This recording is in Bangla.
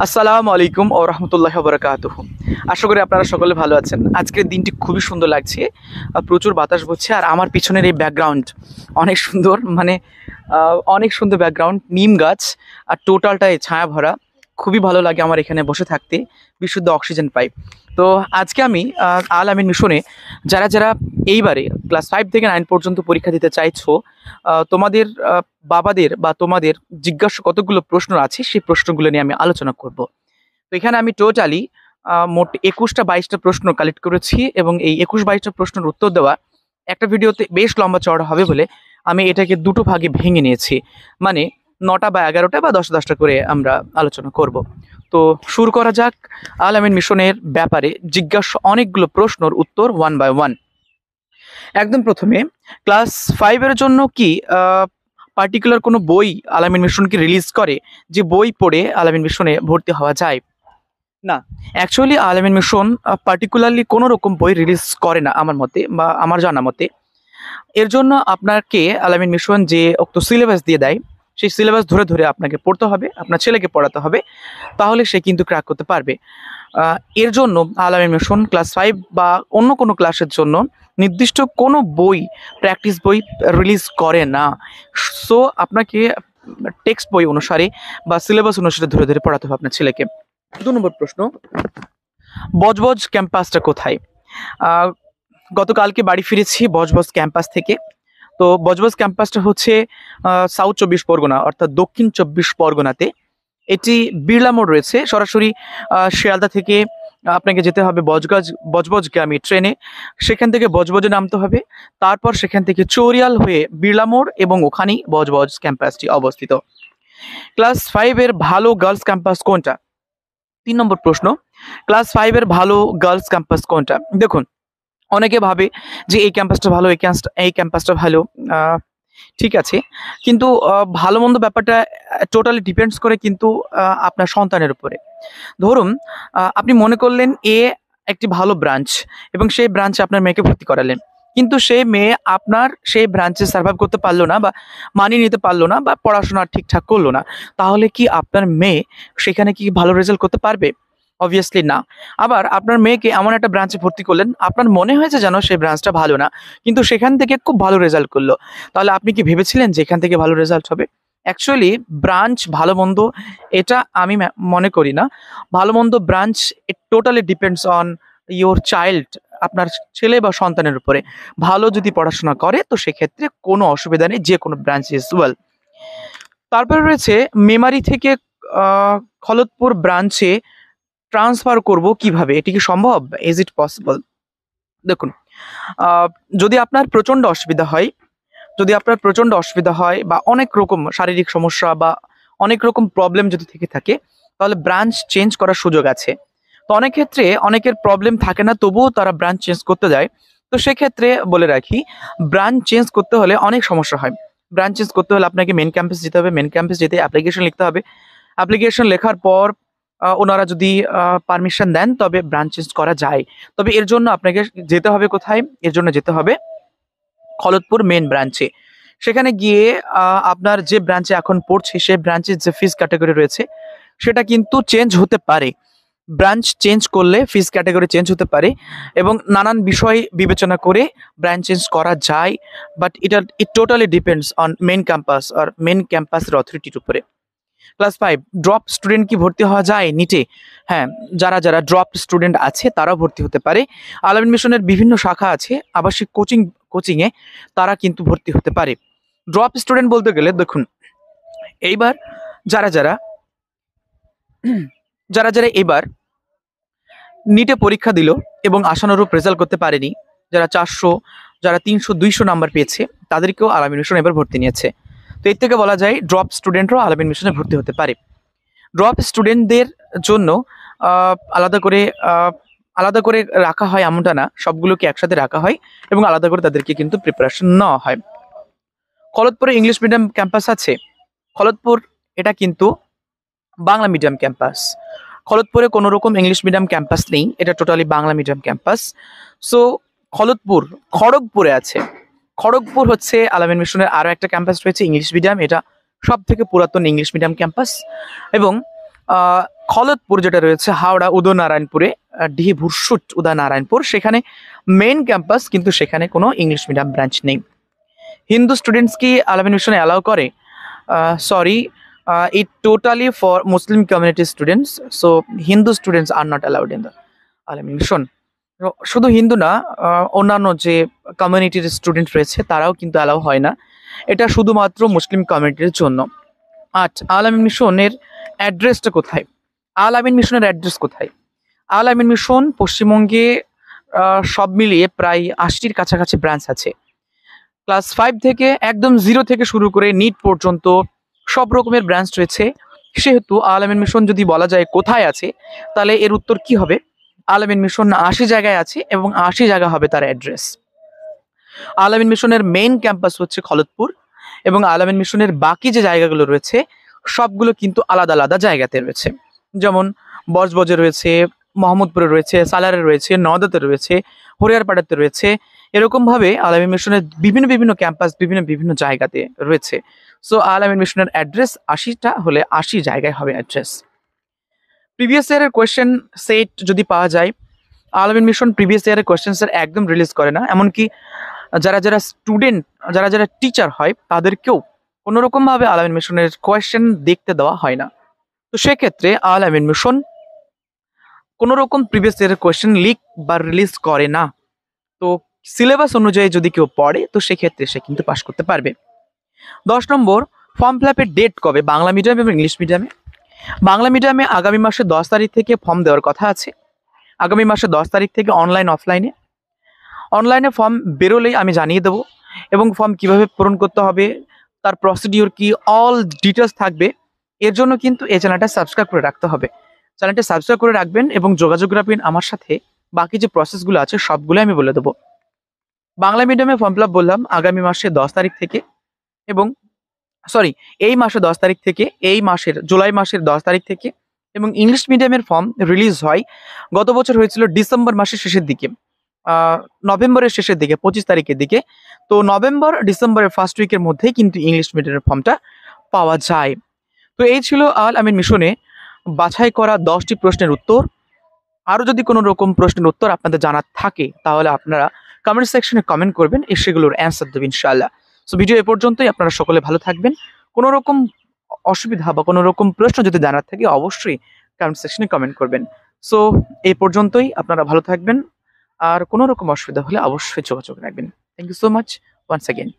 আসসালামু আলাইকুম ও রহমতুল্লাহি ওয়া বারাকাতুহু। আশা করি আপনারা সকলে ভালো আছেন। আজকের দিনটি খুবই সুন্দর লাগছে। প্রচুর বাতাস বইছে আর আমার পিছনের এই ব্যাকগ্রাউন্ড অনেক সুন্দর, মানে অনেক সুন্দর ব্যাকগ্রাউন্ড, নিম গাছ আর টোটালটাই ছায়া ভরা। খুবই ভালো লাগে আমার এখানে বসে থাকতে, বিশুদ্ধ অক্সিজেন পাই। তো আজকে আমি আল আমিন মিশনে যারা যারা এইবারে ক্লাস 5 থেকে 9 পর্যন্ত পরীক্ষা দিতে চাইছো, তোমাদের বাবাদের বা তোমাদের জিজ্ঞাসা কতগুলো প্রশ্ন আছে সেই প্রশ্নগুলো নিয়ে আমি আলোচনা করব। তো এখানে আমি টোটালি মোট 21টা-22টা প্রশ্ন কালেক্ট করেছি এবং এই 21-22টা প্রশ্নের উত্তর দেওয়া একটা ভিডিওতে বেশ লম্বা চওড়া হবে বলে আমি এটাকে দুটো ভাগে ভেঙে নিয়েছি। মানে 9টা বা 11টা বা 10টা করে আমরা আলোচনা করব। তো শুরু করা যাক আল আমিন মিশনের ব্যাপারে জিজ্ঞাসা অনেকগুলো প্রশ্নের উত্তর ওয়ান বাই ওয়ান। একদম প্রথমে, ক্লাস 5 এর জন্য কি পার্টিকুলার কোনো বই আল আমিন মিশন কি রিলিজ করে যে বই পড়ে আল আমিন মিশনে ভর্তি হওয়া যায়? না, অ্যাকচুয়ালি আল আমিন মিশন পার্টিকুলারলি কোনো রকম বই রিলিজ করে না আমার মতে বা আমার জানা মতে। এর জন্য আপনাকে আল আমিন মিশন যে উক্ত সিলেবাস দিয়ে দেয় সেই সিলেবাস ধরে ধরে আপনাকে পড়তে হবে, আপনার ছেলেকে পড়াতে হবে, তাহলে সে কিন্তু ক্র্যাক করতে পারবে। এর জন্য আল আমিন মিশন ক্লাস 5 বা অন্য কোনো ক্লাসের জন্য নির্দিষ্ট কোনো বই, প্র্যাকটিস বই রিলিজ করে না। সো আপনাকে টেক্সট বই অনুসারে বা সিলেবাস অনুসারে ধরে ধরে পড়াতে হবে আপনার ছেলেকে। 2 নম্বর প্রশ্ন, বজবজ ক্যাম্পাসটা কোথায়? আহ, গতকালকে বাড়ি ফিরেছি বজবজ ক্যাম্পাস থেকে। তো বজবজ ক্যাম্পাসটা হচ্ছে সাউথ 24 পরগনা, অর্থাৎ দক্ষিণ 24 পরগনাতে। এটি বিড়লা মোড় রয়েছে, সরাসরি শিয়ালদা থেকে আপনাকে যেতে হবে বজবজগামী ট্রেনে। সেখান থেকে বজবজে নামতে হবে, তারপর সেখান থেকে চৌরিয়াল হয়ে বিড়লা মোড় এবং ওখানেই বজবজ ক্যাম্পাসটি অবস্থিত। ক্লাস 5 এর ভালো গার্লস ক্যাম্পাস কোনটা? 3 নম্বর প্রশ্ন, ক্লাস 5 এর ভালো গার্লস ক্যাম্পাস কোনটা? দেখুন, অনেকে ভাবে যে এই ক্যাম্পাসটা ভালো, এই ক্যাম্পাসটা ভালো। ঠিক আছে, কিন্তু ভালো মন্দ ব্যাপারটা টোটালি ডিপেন্ডস করে কিন্তু আপনার সন্তানের উপরে। ধরুন, আপনি মনে করলেন এ একটি ভালো ব্রাঞ্চ এবং সেই ব্রাঞ্চে আপনার মেয়েকে ভর্তি করালেন, কিন্তু সেই মেয়ে আপনার সেই ব্রাঞ্চে সার্ভাইভ করতে পারলো না বা মানিয়ে নিতে পারলো না বা পড়াশোনা ঠিকঠাক করলো না, তাহলে কি আপনার মেয়ে সেখানে কি ভালো রেজাল্ট করতে পারবে? অবভিয়াসলি না। আবার আপনার মেয়েকে এমন একটা ব্রাঞ্চে ভর্তি করলেন, আপনার মনে হয়েছে যেন সেই ব্রাঞ্চটা ভালো না, কিন্তু সেখান থেকে খুব ভালো রেজাল্ট করলো, তাহলে আপনি কি ভেবেছিলেন যে এখান থেকে ভালো রেজাল্ট হবে? অ্যাকচুয়ালি ব্রাঞ্চ ভালো মন্দ এটা আমি মনে করি না। ভালো মন্দ branch it totally depends on your child, আপনার ছেলে বা সন্তানের উপরে। ভালো যদি পড়াশোনা করে তো সেক্ষেত্রে কোনো অসুবিধা নেই, যে কোনো ব্রাঞ্চ ইজ ওয়েল। তারপরে রয়েছে মেমারি থেকে খলতপুর ব্রাঞ্চে ট্রান্সফার করব কিভাবে, এটি কি সম্ভব? Is it possible? দেখুন, আহ, যদি আপনার প্রচন্ড অসুবিধা হয়, বা অনেক রকম শারীরিক সমস্যা বা অনেক রকম প্রবলেম যদি থেকে থাকে, তাহলে ব্রাঞ্চ চেঞ্জ করার সুযোগ আছে। তো অনেক ক্ষেত্রে অনেকের প্রবলেম থাকে না, তবুও তারা ব্রাঞ্চ চেঞ্জ করতে যায়। তো সেক্ষেত্রে বলে রাখি, ব্রাঞ্চ চেঞ্জ করতে হলে অনেক সমস্যা হয়। ব্রাঞ্চ চেঞ্জ করতে হলে আপনাকে মেন ক্যাম্পাস যেতে হবে, মেন ক্যাম্পাস যেতে অ্যাপ্লিকেশন লিখতে হবে। অ্যাপ্লিকেশন লেখার পর ওনারা যদি পারমিশন দেন তবে ব্রাঞ্চ চেঞ্জ করা যায়। তবে এর জন্য আপনাকে যেতে হবে কোথায়? এর জন্য যেতে হবে খলতপুর মেন ব্রাঞ্চে। সেখানে গিয়ে আপনার যে ব্রাঞ্চে এখন পড়ছে সেই ব্রাঞ্চের যে ফিস ক্যাটাগরি রয়েছে সেটা কিন্তু চেঞ্জ হতে পারে। ব্রাঞ্চ চেঞ্জ করলে ফিস ক্যাটাগরি চেঞ্জ হতে পারে এবং নানান বিষয় বিবেচনা করে ব্রাঞ্চ চেঞ্জ করা যায়। But it totally depends on main campus আর মেন ক্যাম্পাসের অথরিটির উপরে। ক্লাস 5 ড্রপ স্টুডেন্ট কি ভর্তি হওয়া যায় নিটে? হ্যাঁ, যারা যারা ড্রপ স্টুডেন্ট আছে তারাও ভর্তি হতে পারে। আল আমিন মিশনের বিভিন্ন শাখা আছে, আবাসিক কোচিংয়ে তারা কিন্তু ভর্তি হতে পারে। ড্রপ স্টুডেন্ট বলতে গেলে দেখুন, এইবার যারা যারা যারা যারা এবার নিটে পরীক্ষা দিল এবং আশানুরূপ রেজাল্ট করতে পারেনি, যারা 400, যারা 300, 200 নাম্বার পেয়েছে, তাদেরকেও আল আমিন মিশন এবার ভর্তি নিয়েছে। তো এর থেকে বলা যায় ড্রপ স্টুডেন্টরাও আল আমিন মিশনে ভর্তি হতে পারে। ড্রপ স্টুডেন্টদের জন্য আলাদা করে আলাদা করে রাখা হয় এমনটা না, সবগুলোকে একসাথে রাখা হয় এবং আলাদা করে তাদেরকে কিন্তু প্রিপারেশন নেওয়া হয়। খলতপুরে ইংলিশ মিডিয়াম ক্যাম্পাস আছে? খলতপুর এটা কিন্তু বাংলা মিডিয়াম ক্যাম্পাস। খলতপুরে কোনো রকম ইংলিশ মিডিয়াম ক্যাম্পাস নেই, এটা totally Bangla medium campus. So খড়গপুরে আছে। খড়গপুর হচ্ছে আল আমিন মিশনের আরও একটা ক্যাম্পাস রয়েছে ইংলিশ মিডিয়াম, এটা সব থেকে পুরাতন ইংলিশ মিডিয়াম ক্যাম্পাস। এবং খলতপুর যেটা রয়েছে হাওড়া উদয়নারায়ণপুরে, ডি ভুরসুট উদয়নারায়ণপুর, সেখানে মেইন ক্যাম্পাস, কিন্তু সেখানে কোনো ইংলিশ মিডিয়াম ব্রাঞ্চ নেই। হিন্দু স্টুডেন্টস কি আলামিন মিশনে অ্যালাউ করে? Sorry, it totally for Muslim community students, so Hindu students are not allowed in the আলামিন মিশন। শুধু হিন্দু না, অন্যান্য যে কমিউনিটির স্টুডেন্ট রয়েছে তারাও কিন্তু অ্যালাউ হয় না, এটা শুধুমাত্র মুসলিম কমিউনিটির জন্য। আচ্ছা, আলামিন মিশনের অ্যাড্রেসটা কোথায়? আলামিন মিশনের অ্যাড্রেস কোথায়? আলামিন মিশন পশ্চিমবঙ্গে সব মিলিয়ে প্রায় ৮০-টির কাছাকাছি ব্রাঞ্চ আছে। ক্লাস 5 থেকে একদম 0 থেকে শুরু করে নিট পর্যন্ত সব রকমের ব্রাঞ্চ রয়েছে। সেহেতু আলামিন মিশন যদি বলা যায় কোথায় আছে, তাহলে এর উত্তর কি হবে? আলামিন মিশন ৮০ জায়গায় আছে এবং ৮০ জায়গা হবে তার অ্যাড্রেস। আলামিন মিশনের মেইন ক্যাম্পাস হচ্ছে খলতপুর, এবং আলামিন মিশনের বাকি যে জায়গাগুলো রয়েছে সবগুলো কিন্তু আলাদা আলাদা জায়গাতে রয়েছে। যেমন বজবজে রয়েছে, মোহাম্মদপুরে রয়েছে, সালারে রয়েছে, নওদাতে রয়েছে, হরিয়ারপাড়াতে রয়েছে। এরকমভাবে আলামিন মিশনের বিভিন্ন বিভিন্ন ক্যাম্পাস বিভিন্ন বিভিন্ন জায়গাতে রয়েছে। সো আলামিন মিশনের অ্যাড্রেস ৮০টা হলে ৮০ জায়গায় হবে অ্যাড্রেস। প্রিভিয়াস ইয়ারের কোয়েশ্চেন সেট যদি পাওয়া যায়, আলামিন মিশন প্রিভিয়াস ইয়ারের কোয়েশ্চেন্সের একদম রিলিজ করে না, এমনকি যারা যারা স্টুডেন্ট, যারা যারা টিচার হয় তাদেরকেও কোনোরকমভাবে আলামিন মিশনের কোয়েশ্চেন দেখতে দেওয়া হয় না। তো সেক্ষেত্রে আলামিন মিশন কোনোরকম প্রিভিয়াস ইয়ারের কোয়েশ্চেন লিক বা রিলিজ করে না। তো সিলেবাস অনুযায়ী যদি কেউ পড়ে তো সেক্ষেত্রে সে কিন্তু পাশ করতে পারবে। 10 নম্বর, ফর্ম ফিল আপের ডেট কবে বাংলা মিডিয়াম এবং ইংলিশ মিডিয়ামে? বাংলা মিডিয়ামে আগামী মাসের 10 তারিখ থেকে ফর্ম দেওয়ার কথা আছে। আগামী মাসের 10 তারিখ থেকে অনলাইনে ফর্ম বেরোলেই আমি জানিয়ে দেবো, এবং ফর্ম কিভাবে পূরণ করতে হবে, তার প্রসিডিওর কি, অল ডিটেলস থাকবে। এর জন্য কিন্তু এই চ্যানেলটা সাবস্ক্রাইব করে রাখতে হবে। চ্যানেলটা সাবস্ক্রাইব করে রাখবেন এবং যোগাযোগ রাখবেন আমার সাথে, বাকি যে প্রসেসগুলো আছে সবগুলো আমি বলে দেবো। বাংলা মিডিয়ামে ফর্ম ফিল আপ বললাম আগামী মাসের 10 তারিখ থেকে, এবং এই মাসের 10 তারিখ থেকে, এই মাসের জুলাই মাসের 10 তারিখ থেকে। এবং ইংলিশ মিডিয়ামের ফর্ম রিলিজ হয় গত বছর হয়েছিল ডিসেম্বর মাসের শেষের দিকে, নভেম্বরের শেষের দিকে, 25 তারিখের দিকে। তো নভেম্বর ডিসেম্বরের ফার্স্ট উইকের মধ্যেই কিন্তু ইংলিশ মিডিয়ামের ফর্মটা পাওয়া যায়। তো এই ছিল আলামিন মিশনে বাছাই করা 10টি প্রশ্নের উত্তর। আরও যদি কোনো রকম প্রশ্নের উত্তর আপনাদের জানার থাকে তাহলে আপনারা কমেন্ট সেকশনে কমেন্ট করবেন, সেগুলোর অ্যান্সার দেবেন ইনশাআল্লাহ। সো ভিডিও এ পর্যন্তই, আপনারা সকলে ভালো থাকবেন। কোনো রকম অসুবিধা বা কোনো রকম প্রশ্ন যদি জানার থাকে অবশ্যই কমেন্ট সেকশনে কমেন্ট করবেন। সো এই পর্যন্তই, আপনারা ভালো থাকবেন, আর কোনো রকম অসুবিধা হলে অবশ্যই যোগাযোগ রাখবেন। Thank you so much once again.